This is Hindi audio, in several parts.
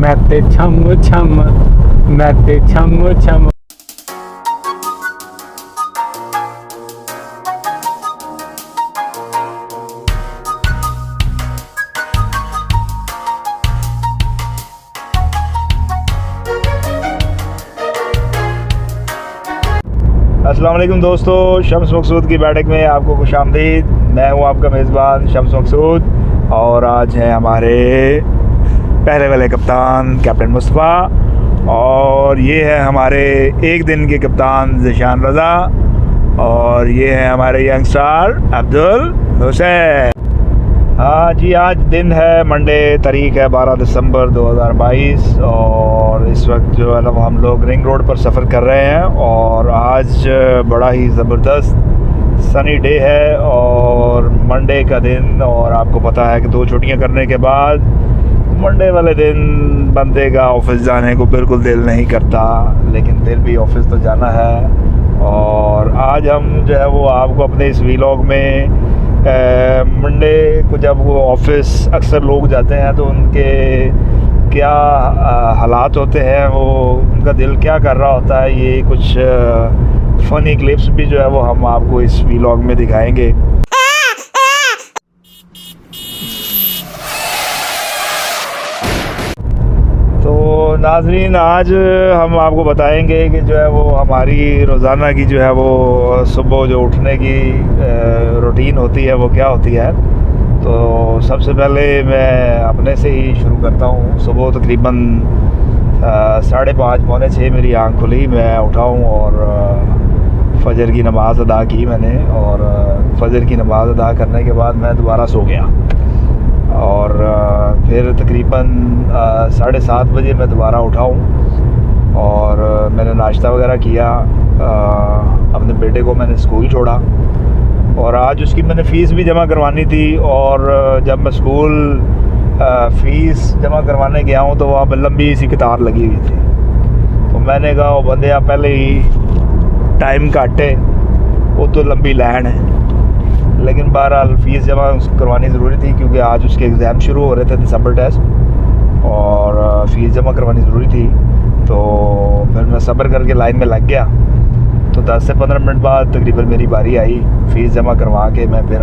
मैं ते छम छम, मैं ते छम छम। अस्सलाम वालेकुम दोस्तों, शम्स मकसूद की बैठक में आपको खुशामदीद। मैं हूं आपका मेज़बान शम्स मकसूद और आज हैं हमारे पहले वाले कप्तान कैप्टन मुस्तफ़ा और ये है हमारे एक दिन के कप्तान ज़िशान रज़ा और ये है हमारे यंग स्टार अब्दुल हुसैन। हाँ जी, आज दिन है मंडे, तारीख़ है 12 दिसंबर 2022 और इस वक्त जो है ना हम लोग रिंग रोड पर सफ़र कर रहे हैं और आज बड़ा ही ज़बरदस्त सनी डे है और मंडे का दिन। और आपको पता है कि 2 छुट्टियां करने के बाद मंडे वाले दिन बंदे का ऑफिस जाने को बिल्कुल दिल नहीं करता, लेकिन फिर भी ऑफिस तो जाना है। और आज हम जो है वो आपको अपने इस वीलॉग में मंडे को जब वो ऑफिस अक्सर लोग जाते हैं तो उनके क्या हालात होते हैं, वो उनका दिल क्या कर रहा होता है, ये कुछ फ़नी क्लिप्स भी जो है वो हम आपको इस वीलॉग में दिखाएंगे। तो नाज़रीन, आज हम आपको बताएंगे कि जो है वो हमारी रोज़ाना की जो है वो सुबह जो उठने की रूटीन होती है वो क्या होती है। तो सबसे पहले मैं अपने से ही शुरू करता हूँ। सुबह तकरीबन 5:30 पौने 6 मेरी आँख खुली, मैं उठा हूँ और फ़जर की नमाज़ अदा की मैंने और फ़जर की नमाज़ अदा करने के बाद मैं दोबारा सो गया और फिर तकरीबन 7:30 बजे मैं दोबारा उठा हूँ और मैंने नाश्ता वगैरह किया। अपने बेटे को मैंने स्कूल छोड़ा और आज उसकी मैंने फ़ीस भी जमा करवानी थी और जब मैं स्कूल फ़ीस जमा करवाने गया हूँ तो वहाँ पर लंबी सी कतार लगी हुई थी। तो मैंने कहा वो बंदे आप पहले ही टाइम काटे, वो तो लंबी लाइन है, लेकिन बहरहाल फ़ीस जमा करवानी ज़रूरी थी क्योंकि आज उसके एग्ज़ाम शुरू हो रहे थे, दिसंबर टेस्ट, और फ़ीस जमा करवानी ज़रूरी थी। तो फिर मैं सब्र करके लाइन में लग गया। तो 10 से 15 मिनट बाद तकरीबन मेरी बारी आई। फ़ीस जमा करवा के मैं फिर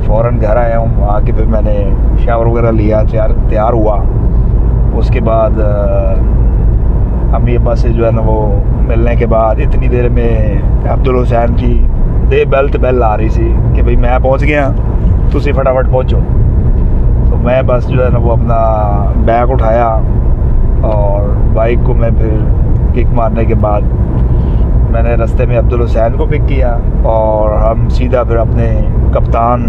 फ़ौरन घर आया हूँ। आके फिर मैंने शावर वगैरह लिया, तैयार हुआ। उसके बाद अम्मी अब्बा से जो है ना वो मिलने के बाद इतनी देर में अब्दुल हुसैन की दे बेल आ रही थी कि भाई मैं पहुंच गया, तुसी फटाफट पहुंचो। तो मैं बस जो है ना वो अपना बैग उठाया और बाइक को मैं फिर किक मारने के बाद मैंने रास्ते में अब्दुल हुसैन को पिक किया और हम सीधा फिर अपने कप्तान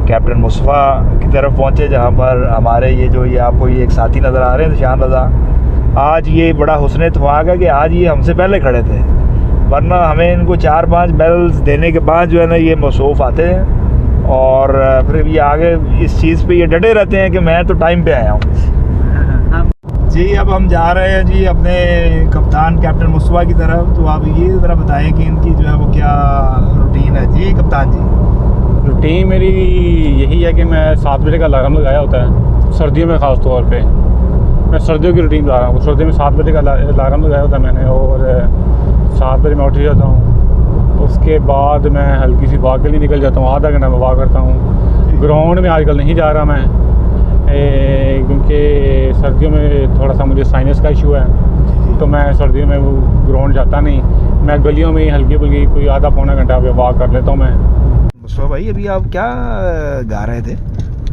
कैप्टन मुस्तफ़ा की तरफ पहुंचे, जहां पर हमारे ये आपको ये एक साथी नज़र आ रहे हैं ज़िशान रज़ा। आज ये बड़ा हुस्न इत्तेफ़ाक़ है कि आज ये हमसे पहले खड़े थे, वरना हमें इनको 4-5 बेल्स देने के बाद जो है ना ये मसरूफ़ आते हैं और फिर ये आगे इस चीज़ पे ये डटे रहते हैं कि मैं तो टाइम पे आया हूँ। जी, अब हम जा रहे हैं जी अपने कप्तान कैप्टन मुस्तफ़ा की तरफ। तो आप ये ज़रा बताएं कि इनकी जो है वो क्या रूटीन है। जी कप्तान जी। रूटीन मेरी यही है कि मैं 7 बजे का अलार्म लगाया होता है, सर्दियों में ख़ास तौर पे मैं सर्दियों की रूटीन बता रहा हूँ। सर्दियों में 7 बजे का अलार्म लगाया होता है मैंने और 7 बजे मैं उठ जाता हूँ। उसके बाद मैं हल्की सी वॉक के लिए निकल जाता हूँ, आधा घंटा मैं वॉक करता हूँ। ग्राउंड में आजकल नहीं जा रहा मैं क्योंकि सर्दियों में थोड़ा सा मुझे साइनस का इशू है, तो मैं सर्दियों में वो ग्राउंड जाता नहीं। मैं गलियों में हल्की फुल्की कोई आधा पौना घंटा वॉक कर लेता हूँ मैं। मुस्तफ़ा भाई, अभी आप क्या गा रहे थे?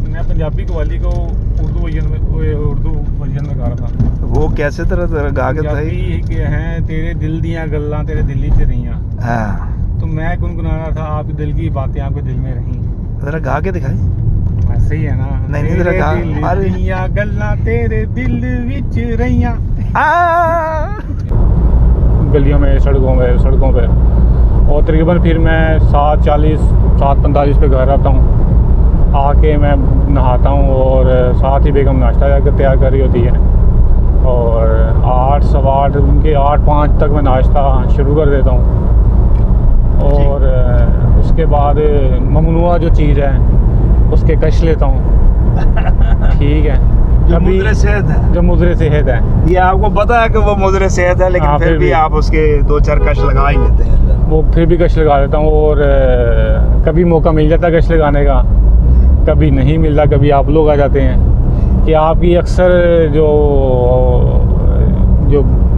मैं पंजाबी कव्वाली को उर्दू वर्जन में गा रहा था। वो कैसे तरह गा के पंजाबी के हैं तेरे दिल दियाँ गल्लां तेरे दिल ही च रहियां। हाँ, तो मैं गुनगुना रहा था आपके दिल की बातें आपके दिल में रहीं। ज़रा गा के दिखाई। ऐसे ही है ना? नहीं ज़रा गा। दिल दियाँ गल्लां तेरे दिल विच रहियां। गलियों में सड़कों पे और तकरीबन फिर मैं 7:40 7:45 पे घर आता हूँ। आके मैं नहाता हूँ और साथ ही बेगम नाश्ता तैयार कर रही होती है और 8 सवा 8 उनके 8:05 तक मैं नाश्ता शुरू कर देता हूँ और उसके बाद ममनुआ जो चीज़ है उसके कश लेता हूँ। ठीक है, जो मुजरे सेहत है, जो मुजरे सेहत है। ये आपको पता है कि वो मुजरे सेहत है, लेकिन हाँ, फिर भी आप उसके 2-4 कश लगा ही लेते हैं। वो फिर भी कश लगा देता हूँ, और कभी मौका मिल जाता है कश लगाने का, कभी नहीं मिलता, कभी आप लोग आ जाते हैं कि आपकी अक्सर जो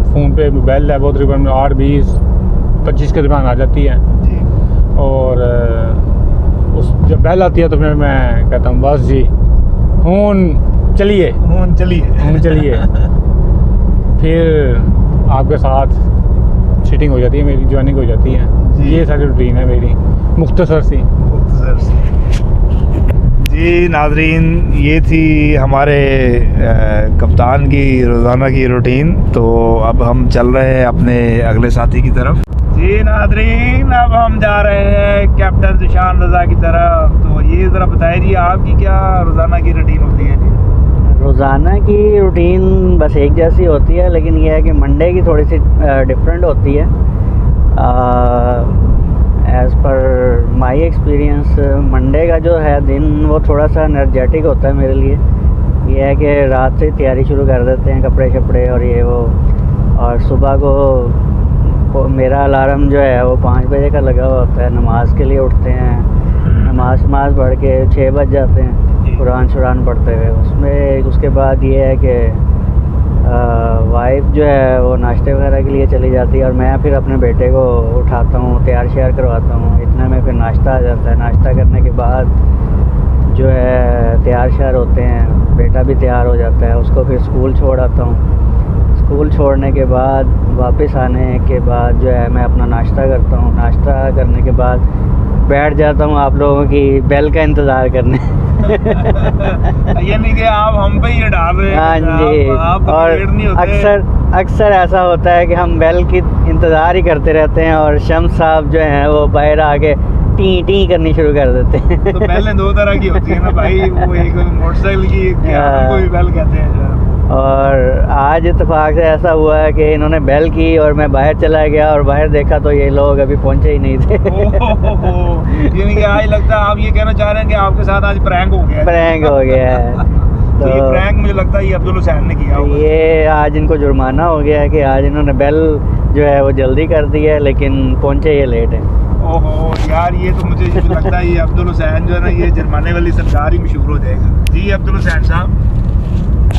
फ़ोन पे बेल है वो तकरीबन 8, 20, 25 के दरमियान आ जाती है। जी। और उस जब बेल आती है तो फिर मैं कहता हूँ बस जी फ़ोन चलिए, फोन चलिए। फिर आपके साथ सीटिंग हो जाती है, मेरी ज्वाइनिंग हो जाती है। जी। ये सारी रूटीन है मेरी, मुख्तसर सी। जी नाज़रीन, ये थी हमारे कप्तान की रोज़ाना की रूटीन। तो अब हम चल रहे हैं अपने अगले साथी की तरफ। जी नाज़रीन, अब हम जा रहे हैं कैप्टन ज़िशान रज़ा की तरफ। तो ये ज़रा बताइए जी, आपकी क्या रोज़ाना की रूटीन होती है जी? रोज़ाना की रूटीन बस एक जैसी होती है, लेकिन यह है कि मंडे की थोड़ी सी डिफरेंट होती है। As per my experience, Monday का जो है दिन वो थोड़ा सा एनर्जेटिक होता है मेरे लिए। ये है कि रात से तैयारी शुरू कर देते हैं, कपड़े शपड़े और ये वो, और सुबह को मेरा अलार्म जो है वो 5 बजे का लगा हुआ होता है। नमाज के लिए उठते हैं, नमाज पढ़ के 6 बज जाते हैं कुरान शुरान पढ़ते हुए। उसमें उसके बाद ये है कि वाइफ जो है वो नाश्ते वगैरह के लिए चली जाती है, और मैं फिर अपने बेटे को उठाता हूँ, तैयार श्यार करवाता हूँ। इतने में फिर नाश्ता आ जाता है। नाश्ता करने के बाद जो है तैयार श्यार होते हैं, बेटा भी तैयार हो जाता है, उसको फिर स्कूल छोड़ आता हूँ। स्कूल छोड़ने के बाद वापस आने के बाद जो है मैं अपना नाश्ता करता हूँ। नाश्ता करने के बाद बैठ जाता हूँ आप लोगों की बेल का इंतज़ार करने। ये नहीं कि आप हम पे ही डाल रहे हैं। हाँ जी। और अक्सर ऐसा होता है कि हम बेल की इंतज़ार ही करते रहते हैं, और शम्स साहब जो हैं वो बाहर आके टी टी करनी शुरू कर देते हैं। तो पहले 2 तरह की होती है ना भाई, वो एक मोटरसाइकिल की कोई बेल कहते हैं। और आज इत्तेफाक से ऐसा हुआ है कि इन्होंने बेल की और मैं बाहर चला गया, और बाहर देखा तो ये लोग अभी पहुंचे ही नहीं थे। यानी कि आज लगता है आप ये कहना चाह रहे हैं कि आपके साथ आज प्रैंक हो गया है। प्रैंक हो गया है। तो ये प्रैंक मुझे लगता है ये अब्दुल हुसैन ने किया होगा। ये आज इनको जुर्माना हो गया है कि आज इन्होंने बेल जो है वो जल्दी कर दी है, लेकिन पहुंचे ये लेट है। ओहो यार, ये तो मुझे लगता है ये अब्दुल हुसैन जो है ना, ये जुर्माने वाली सरकार ही मशहूर हो जाएगा। जी अब्दुल हुसैन साहब,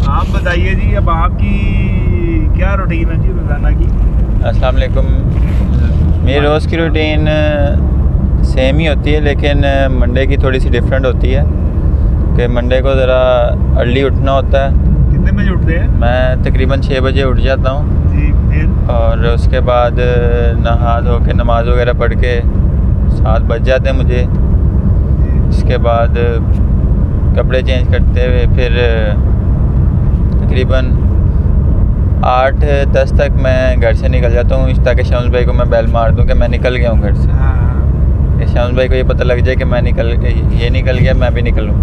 आप बताइए जी, अब आपकी क्या रूटीन है जी रोज़ाना की? अस्सलाम वालेकुम। मेरी रोज़ की रूटीन सेम ही होती है, लेकिन मंडे की थोड़ी सी डिफरेंट होती है कि मंडे को ज़रा अर्ली उठना होता है। कितने बजे उठते हैं? मैं तकरीबन 6 बजे उठ जाता हूँ जी। फिर और उसके बाद नहा धो के नमाज वगैरह पढ़ के 7 बज जाते हैं मुझे। इसके बाद कपड़े चेंज करते हुए फिर तकरीबन 8-10 तक मैं घर से निकल जाता हूँ, ताकि शम्स भाई को मैं बेल मार दूँ कि मैं निकल गया हूँ घर से। कि शम्स भाई को ये पता लग जाए कि मैं निकल गया, मैं भी निकलूँ।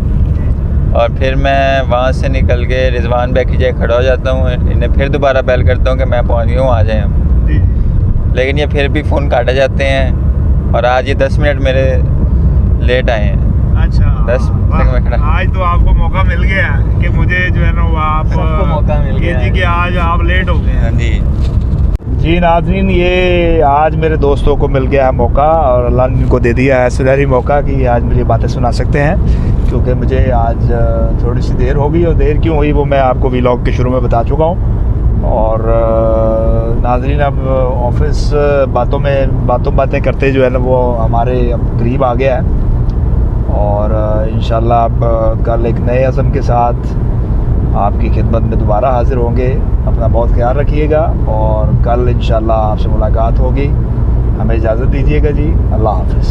और फिर मैं वहाँ से निकल के रिजवान भाई की जगह खड़ा हो जाता हूँ, इन्हें फिर दोबारा बेल करता हूँ कि मैं पहुँच गया हूँ, आ जाएँ हम। लेकिन ये फिर भी फ़ोन काटा जाते हैं, और आज ये 10 मिनट मेरे लेट आए हैं। अच्छा, 10 मिनट में खड़ा। आज तो आपको मौका मिल गया कि मुझे जो है ना वो आप मौका मिल गया जी कि आज आप लेट हो गए। हाँ जी। जी नाज़रीन, ये आज मेरे दोस्तों को मिल गया है मौका, और अल्लाह ने इनको दे दिया है सुनहरी मौका कि आज मुझे बातें सुना सकते हैं, क्योंकि मुझे आज थोड़ी सी देर हो गई, और देर क्यों हुई वो मैं आपको व्लॉग के शुरू में बता चुका हूँ। और नाज़रीन, अब ऑफिस बातें करते जो है ना वो हमारे अब करीब आ गया है, और इंशाल्लाह अब कल एक नए अज़म के साथ आपकी खिदमत में दोबारा हाज़िर होंगे। अपना बहुत ख्याल रखिएगा, और कल इंशाल्लाह आपसे मुलाकात होगी। हमें इजाज़त दीजिएगा जी। अल्लाह हाफ़िज़।